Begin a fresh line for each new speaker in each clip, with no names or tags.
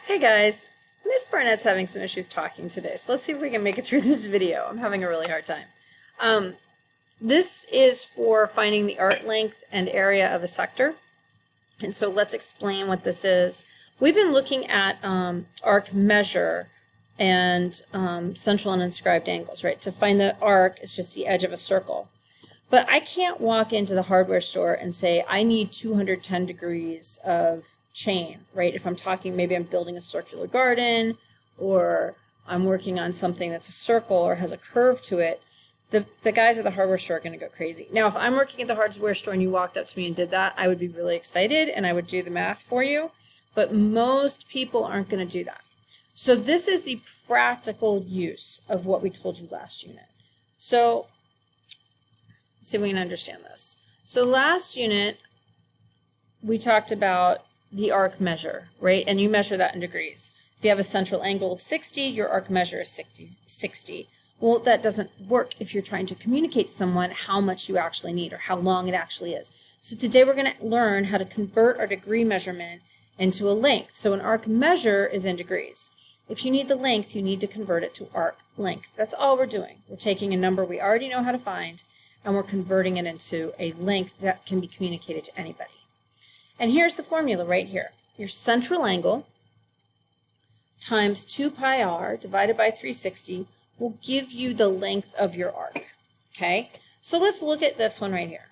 Hey guys, Miss Barnett's having some issues talking today, so let's see if we can make it through this video. I'm having a really hard time. This is for finding the arc length and area of a sector, and so let's explain what this is. We've been looking at arc measure and central and inscribed angles, right? To find the arc, it's just the edge of a circle. But I can't walk into the hardware store and say, I need 210 degrees of chain, right? If I'm talking, maybe I'm building a circular garden, or I'm working on something that's a circle or has a curve to it, the guys at the hardware store are going to go crazy. Now, if I'm working at the hardware store and you walked up to me and did that, I would be really excited and I would do the math for you, but most people aren't going to do that. So this is the practical use of what we told you last unit. So let's see if we can understand this. So last unit, we talked about the arc measure, right? And you measure that in degrees. If you have a central angle of 60, your arc measure is 60. Well, that doesn't work if you're trying to communicate to someone how much you actually need or how long it actually is. So today we're going to learn how to convert our degree measurement into a length. So an arc measure is in degrees. If you need the length, you need to convert it to arc length. That's all we're doing. We're taking a number we already know how to find, and we're converting it into a length that can be communicated to anybody. And here's the formula right here. Your central angle times 2 pi r divided by 360 will give you the length of your arc, okay? So let's look at this one right here.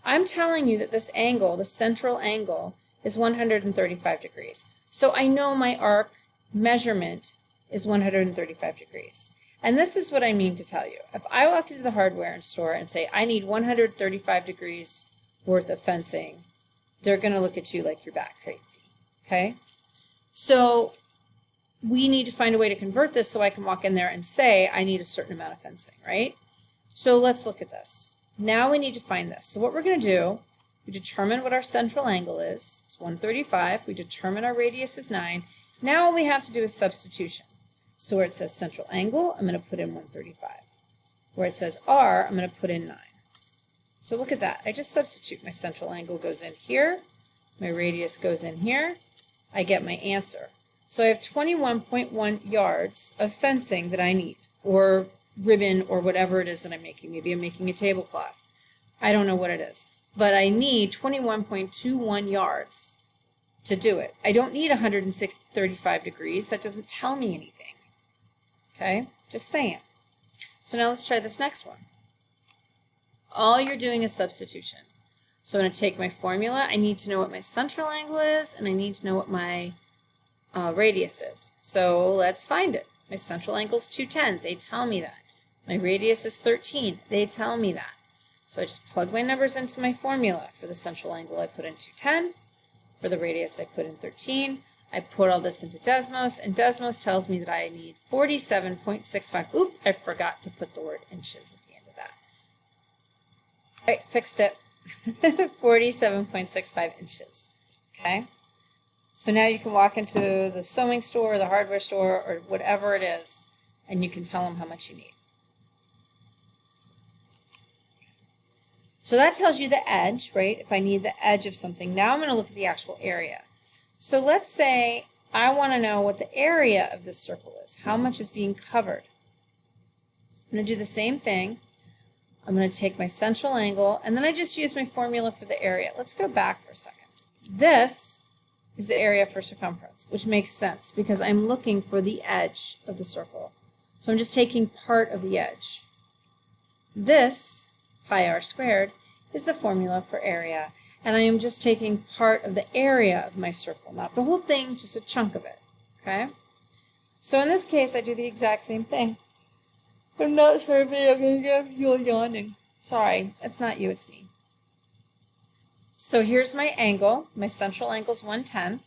I'm telling you that this angle, the central angle, is 135 degrees. So I know my arc measurement is 135 degrees. And this is what I mean to tell you. If I walk into the hardware store and say, I need 135 degrees worth of fencing, they're going to look at you like you're bat crazy, okay? So we need to find a way to convert this so I can walk in there and say I need a certain amount of fencing, right? So let's look at this. Now we need to find this. So what we're going to do, we determine what our central angle is. It's 135. We determine our radius is 9. Now all we have to do is substitution. So where it says central angle, I'm going to put in 135. Where it says R, I'm going to put in 9. So look at that. I just substitute. My central angle goes in here. My radius goes in here. I get my answer. So I have 21.1 yards of fencing that I need, or ribbon, or whatever it is that I'm making. Maybe I'm making a tablecloth. I don't know what it is. But I need 21.21 yards to do it. I don't need 135 degrees. That doesn't tell me anything. Okay? Just saying. So now let's try this next one. All you're doing is substitution. So I'm going to take my formula. I need to know what my central angle is, and I need to know what my radius is. So let's find it. My central angle is 210. They tell me that. My radius is 13. They tell me that. So I just plug my numbers into my formula. For the central angle, I put in 210. For the radius, I put in 13. I put all this into Desmos, and Desmos tells me that I need 47.65. Oop, I forgot to put the word inches at the end of that. All right, fixed it. 47.65 inches. Okay? So now you can walk into the sewing store or the hardware store or whatever it is, and you can tell them how much you need. So that tells you the edge, right? If I need the edge of something. Now I'm going to look at the actual area. So let's say I want to know what the area of this circle is. How much is being covered? I'm going to do the same thing. I'm going to take my central angle, and then I just use my formula for the area. Let's go back for a second. This is the area for circumference, which makes sense because I'm looking for the edge of the circle. So I'm just taking part of the edge. This, pi r squared, is the formula for area, and I am just taking part of the area of my circle, not the whole thing, just a chunk of it, okay? So in this case, I do the exact same thing. I'm not sure if I'm going to get you yawning. Sorry, it's not you, it's me. So here's my angle. My central angle is 110.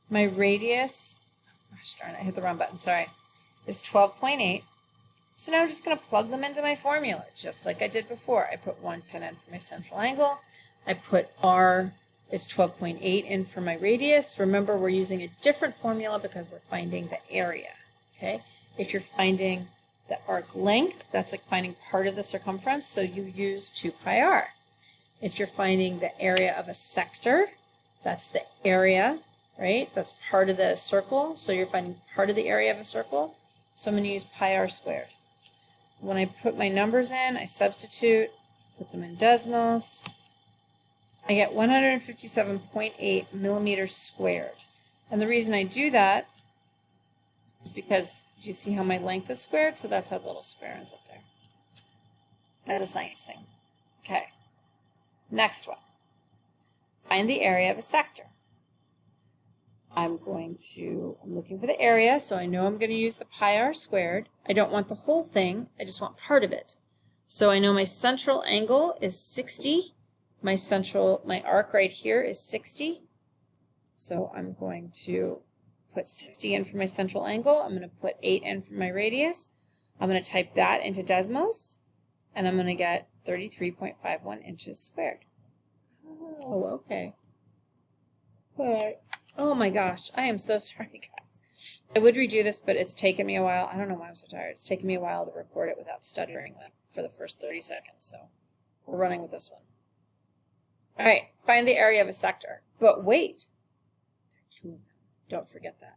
My radius, gosh darn it, I hit the wrong button, sorry, is 12.8. So now I'm just going to plug them into my formula, just like I did before. I put 110 in for my central angle. I put R is 12.8 in for my radius. Remember, we're using a different formula because we're finding the area, okay? If you're finding the arc length, that's like finding part of the circumference, so you use 2 pi r. If you're finding the area of a sector, that's the area right? That's part of the circle. So you're finding part of the area of a circle. So I'm going to use pi r squared. When I put my numbers in, I substitute, put them in Desmos. I get 157.8 millimeters squared. And the reason I do that is because, do you see how my length is squared? So that's how the little square ends up there. That's a science thing. Okay. Next one. Find the area of a sector. I'm looking for the area, so I know I'm going to use the pi r squared. I don't want the whole thing, I just want part of it. So I know my central angle is 60. My arc right here is 60. So I'm going to put 60 in for my central angle. I'm going to put 8 in for my radius. I'm going to type that into Desmos, and I'm going to get 33.51 inches squared. Oh, okay. But, oh my gosh, I am so sorry, guys. I would redo this, but it's taken me a while. I don't know why I'm so tired. It's taken me a while to record it without stuttering for the first 30 seconds, so we're running with this one. All right, find the area of a sector. But wait, there are 2 of them. Don't forget that.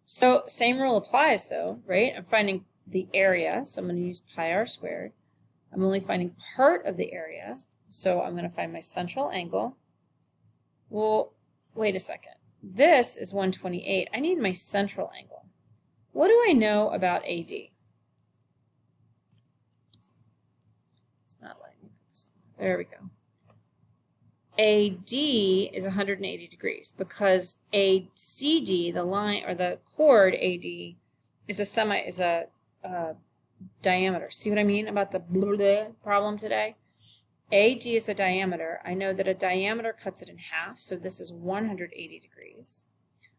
So same rule applies though, right? I'm finding the area, so I'm going to use pi r squared. I'm only finding part of the area, so I'm going to find my central angle. Well, wait a second. This is 128. I need my central angle. What do I know about AD? It's not letting me put this on. There we go. AD is 180 degrees because ACD, the line or the chord AD, is a diameter. See what I mean about the blah, blah problem today? AD is a diameter. I know that a diameter cuts it in half, so this is 180 degrees.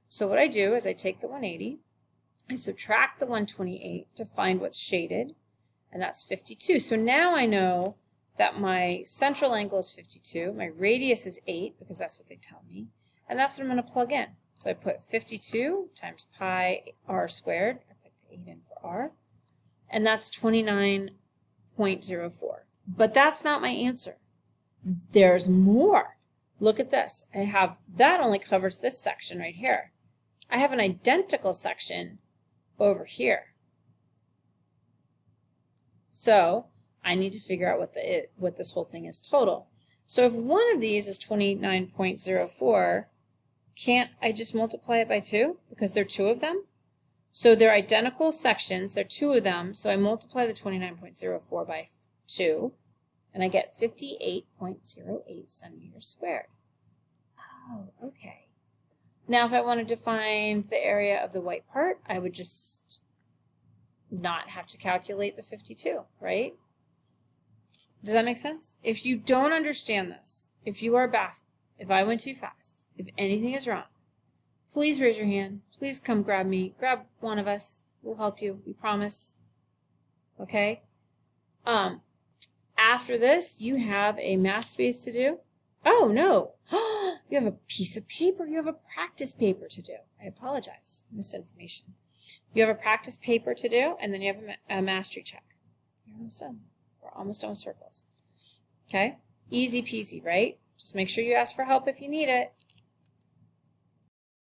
So what I do is I take the 180, I subtract the 128 to find what's shaded, and that's 52. So now I know that my central angle is 52, my radius is 8, because that's what they tell me, and that's what I'm going to plug in. So I put 52 times pi r squared, I put the 8 in for r, and that's 29.04. But that's not my answer. There's more. Look at this. That only covers this section right here. I have an identical section over here. So I need to figure out what this whole thing is total. So if one of these is 29.04, can't I just multiply it by 2? Because there are 2 of them. So they're identical sections. There are 2 of them. So I multiply the 29.04 by 2, and I get 58.08 centimeters squared. Oh, okay. Now if I wanted to find the area of the white part, I would just not have to calculate the 52, right? Does that make sense? If you don't understand this, if you are baffled, if I went too fast, if anything is wrong, please raise your hand. Please come grab me. Grab one of us. We'll help you. We promise. Okay? After this, you have a math space to do. Oh, no. You have a piece of paper. You have a practice paper to do. I apologize. Misinformation. You have a practice paper to do, and then you have a mastery check. You're almost done. We're almost done with circles. Okay? Easy peasy, right? Just make sure you ask for help if you need it.